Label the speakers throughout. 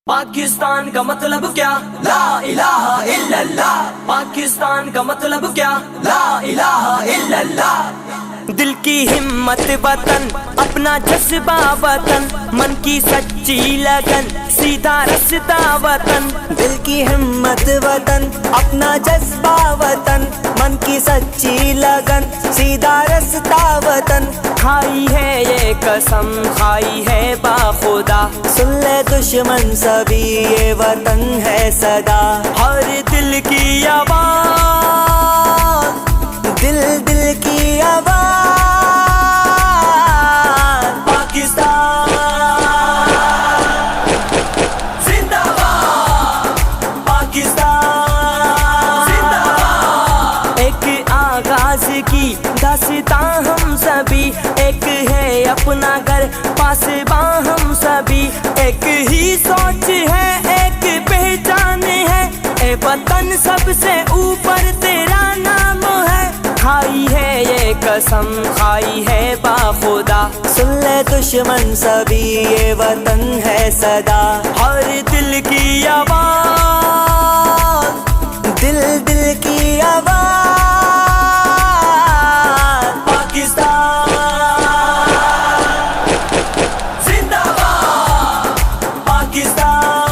Speaker 1: पाकिस्तान का मतलब क्या? ला इलाहा इल्लल्लाह। पाकिस्तान का मतलब क्या? ला इलाहा इल्लल्लाह। दिल की हिम्मत वतन, अपना जज्बा वतन, मन की सच्ची लगन, सीधा रास्ता वतन।
Speaker 2: दिल की हिम्मत वतन, अपना जज्बा वतन, मन की सच्ची लगन, सीधा रास्ता वतन।
Speaker 1: खाई है ये कसम, खाई है बाखुदा,
Speaker 2: सुन ले दुश्मन सभी, ये वतन है सदा।
Speaker 1: हर दिल की आवाज़,
Speaker 2: दिल दिल की आवाज़।
Speaker 1: पाकिस्तान जिंदाबाद, पाकिस्तान जिंदाबाद। एक आगाज की दास्तां हम सभी, एक है अपना घर पासबां हम सभी। एक ही सोच है, एक पहचान है, ए वतन सबसे ऊपर तेरा नाम है। खाई है ये कसम, खाई है बाखुदा,
Speaker 2: सुन ले दुश्मन सभी, ये वतन है सदा।
Speaker 1: हर दिल की आवाज़,
Speaker 2: दिल दिल की आवाज़।
Speaker 1: पाकिस्तान जिंदाबाद, पाकिस्तान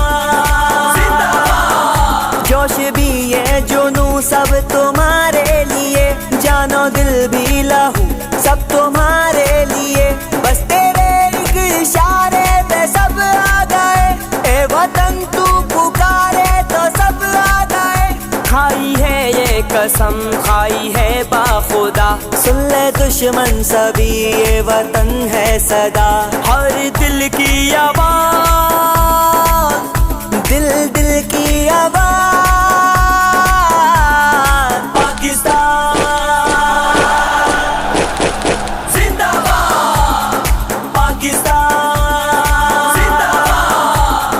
Speaker 1: जिंदाबाद।
Speaker 2: जोश भी ये जुनू सब तुम्हारे लिए, जानो दिल भी लहू सब तुम्हारे लिए। बस तेरे एक इशारे पे सब आ गए, ए वतन तू पुकारे तो सब आ गए।
Speaker 1: खाई है ये कसम, खाई है बाखुदा,
Speaker 2: सुन ले दुश्मन सभी, ये वतन है सदा।
Speaker 1: हर दिल की आवाज़,
Speaker 2: दिल दिल की आवाज़।
Speaker 1: पाकिस्तान जिंदाबाद, पाकिस्तान जिंदाबाद।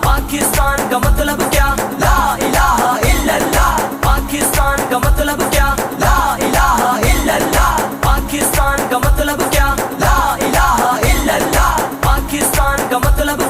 Speaker 1: पाकिस्तान का मतलब क्या? ला इलाहा इल्लल्लाह। पाकिस्तान का मतलब क्या? ला इलाहा इल्लल्लाह। पाकिस्तान का मतलब क्या? ला इलाहा इल्लल्लाह। पाकिस्तान का मतलब